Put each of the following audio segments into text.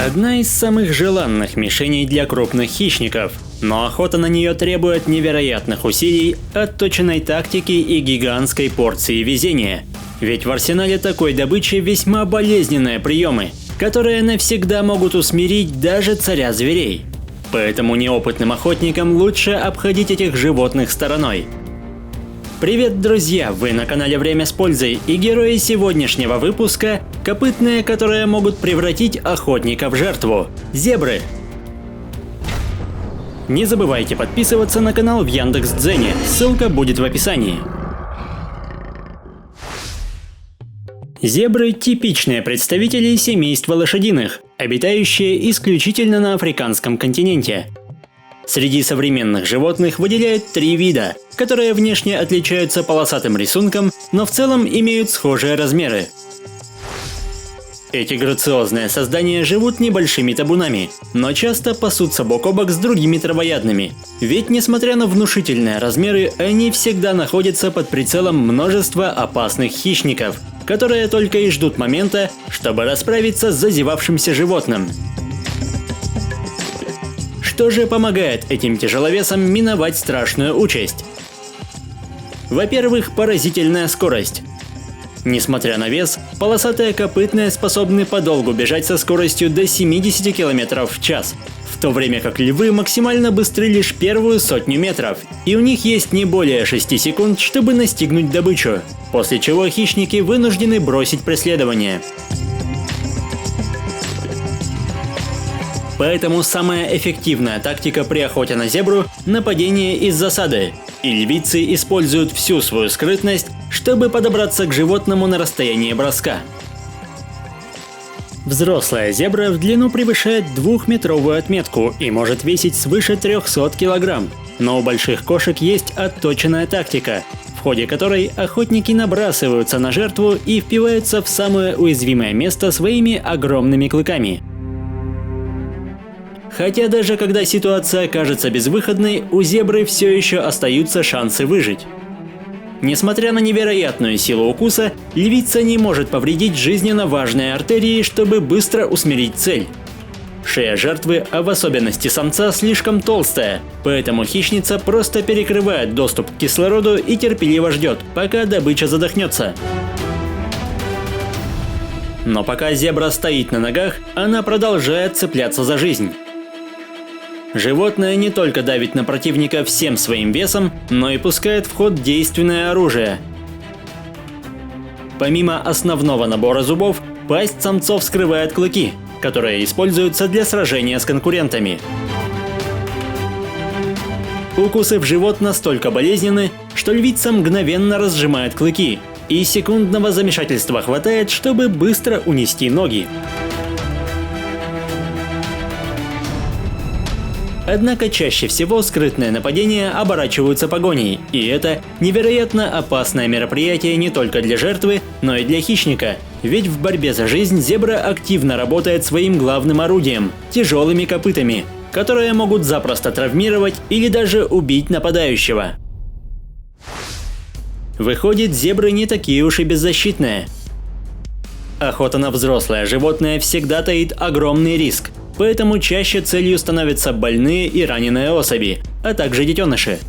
Одна из самых желанных мишеней для крупных хищников, но охота на нее требует невероятных усилий, отточенной тактики и гигантской порции везения. Ведь в арсенале такой добычи весьма болезненные приемы, которые навсегда могут усмирить даже царя зверей. Поэтому неопытным охотникам лучше обходить этих животных стороной. Привет, друзья! Вы на канале Время с пользой, и герои сегодняшнего выпуска – копытные, которые могут превратить охотника в жертву – зебры. Не забывайте подписываться на канал в Яндекс.Дзене, ссылка будет в описании. Зебры – типичные представители семейства лошадиных, обитающие исключительно на африканском континенте. Среди современных животных выделяют три вида, которые внешне отличаются полосатым рисунком, но в целом имеют схожие размеры. Эти грациозные создания живут небольшими табунами, но часто пасутся бок о бок с другими травоядными. Ведь несмотря на внушительные размеры, они всегда находятся под прицелом множества опасных хищников, которые только и ждут момента, чтобы расправиться с зазевавшимся животным. Что же помогает этим тяжеловесам миновать страшную участь? Во-первых, поразительная скорость. Несмотря на вес, полосатые копытные способны подолгу бежать со скоростью до 70 км в час, в то время как львы максимально быстры лишь первую сотню метров, и у них есть не более 6 секунд, чтобы настигнуть добычу, после чего хищники вынуждены бросить преследование. Поэтому самая эффективная тактика при охоте на зебру – нападение из засады, и львицы используют всю свою скрытность, чтобы подобраться к животному на расстоянии броска. Взрослая зебра в длину превышает 2-метровую отметку и может весить свыше 300 кг, но у больших кошек есть отточенная тактика, в ходе которой охотники набрасываются на жертву и впиваются в самое уязвимое место своими огромными клыками. Хотя даже когда ситуация кажется безвыходной, у зебры все еще остаются шансы выжить. Несмотря на невероятную силу укуса, львица не может повредить жизненно важные артерии, чтобы быстро усмирить цель. Шея жертвы, а в особенности самца, слишком толстая, поэтому хищница просто перекрывает доступ к кислороду и терпеливо ждет, пока добыча задохнется. Но пока зебра стоит на ногах, она продолжает цепляться за жизнь. Животное не только давит на противника всем своим весом, но и пускает в ход действенное оружие. Помимо основного набора зубов, пасть самцов скрывает клыки, которые используются для сражения с конкурентами. Укусы в живот настолько болезненны, что львица мгновенно разжимает клыки, и секундного замешательства хватает, чтобы быстро унести ноги. Однако чаще всего скрытные нападения оборачиваются погоней, и это невероятно опасное мероприятие не только для жертвы, но и для хищника, ведь в борьбе за жизнь зебра активно работает своим главным орудием – тяжелыми копытами, которые могут запросто травмировать или даже убить нападающего. Выходит, зебры не такие уж и беззащитные. Охота на взрослое животное всегда таит огромный риск. Поэтому чаще целью становятся больные и раненые особи, а также детеныши.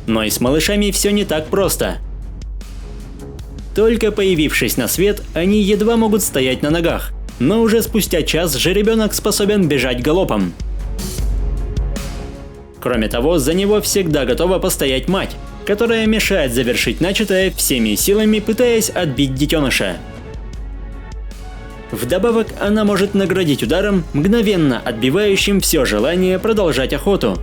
Но и с малышами все не так просто. Только появившись на свет, они едва могут стоять на ногах, но уже спустя час жеребенок способен бежать галопом. Кроме того, за него всегда готова постоять мать, которая мешает завершить начатое всеми силами, пытаясь отбить детеныша. Вдобавок, она может наградить ударом, мгновенно отбивающим все желание продолжать охоту.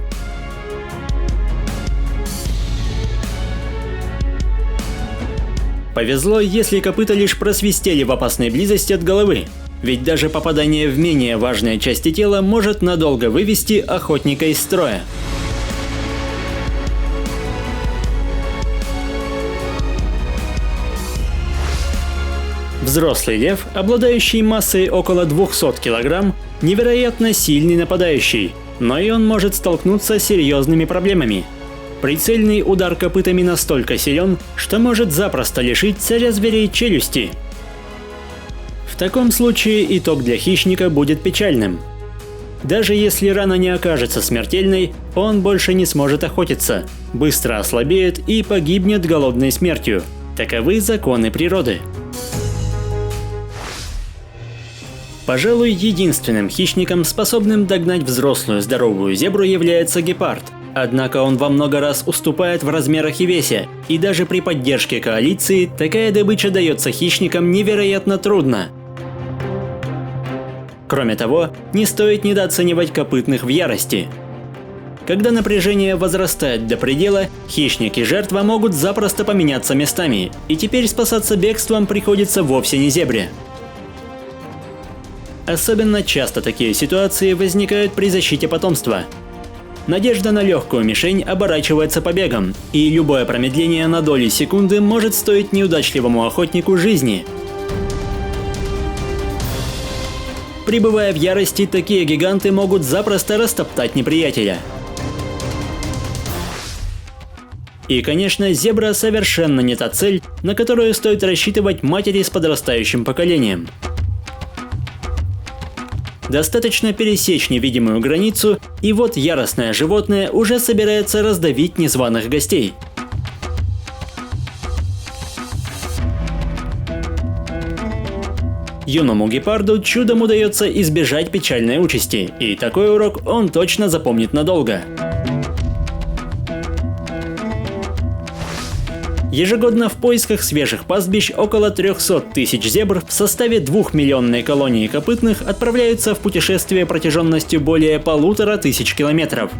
Повезло, если копыта лишь просвистели в опасной близости от головы, ведь даже попадание в менее важные части тела может надолго вывести охотника из строя. Взрослый лев, обладающий массой около 200 кг, невероятно сильный нападающий, но и он может столкнуться с серьезными проблемами. Прицельный удар копытами настолько силен, что может запросто лишить царя зверей челюсти. В таком случае итог для хищника будет печальным. Даже если рана не окажется смертельной, он больше не сможет охотиться, быстро ослабеет и погибнет голодной смертью. Таковы законы природы. Пожалуй, единственным хищником, способным догнать взрослую здоровую зебру, является гепард. Однако он во много раз уступает в размерах и весе, и даже при поддержке коалиции такая добыча дается хищникам невероятно трудно. Кроме того, не стоит недооценивать копытных в ярости. Когда напряжение возрастает до предела, хищник и жертва могут запросто поменяться местами, и теперь спасаться бегством приходится вовсе не зебре. Особенно часто такие ситуации возникают при защите потомства. Надежда на легкую мишень оборачивается побегом, и любое промедление на доли секунды может стоить неудачливому охотнику жизни. Пребывая в ярости, такие гиганты могут запросто растоптать неприятеля. И, конечно, зебра совершенно не та цель, на которую стоит рассчитывать матери с подрастающим поколением. Достаточно пересечь невидимую границу, и вот яростное животное уже собирается раздавить незваных гостей. Юному гепарду чудом удается избежать печальной участи, и такой урок он точно запомнит надолго. Ежегодно в поисках свежих пастбищ около 300 тысяч зебр в составе 2-миллионной колонии копытных отправляются в путешествие протяженностью более 1500 километров.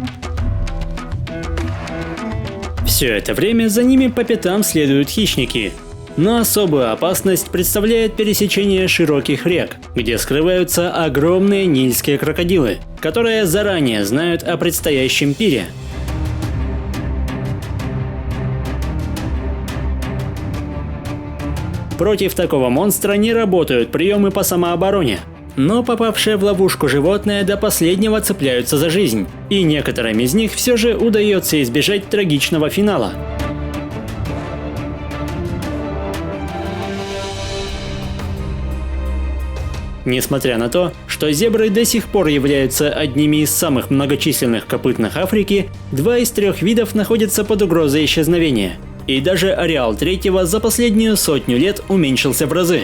Все это время за ними по пятам следуют хищники. Но особую опасность представляет пересечение широких рек, где скрываются огромные нильские крокодилы, которые заранее знают о предстоящем пире. Против такого монстра не работают приемы по самообороне, но попавшие в ловушку животные до последнего цепляются за жизнь, и некоторым из них все же удается избежать трагичного финала. Несмотря на то, что зебры до сих пор являются одними из самых многочисленных копытных Африки, 2 из 3 видов находятся под угрозой исчезновения. И даже ареал третьего за последнюю 100 лет уменьшился в разы.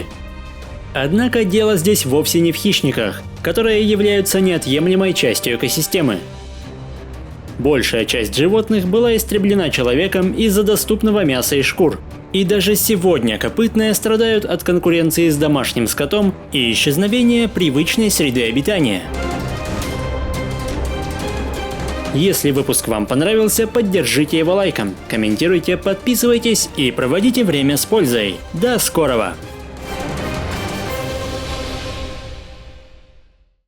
Однако дело здесь вовсе не в хищниках, которые являются неотъемлемой частью экосистемы. Большая часть животных была истреблена человеком из-за доступного мяса и шкур. И даже сегодня копытные страдают от конкуренции с домашним скотом и исчезновения привычной среды обитания. Если выпуск вам понравился, поддержите его лайком, комментируйте, подписывайтесь и проводите время с пользой. До скорого!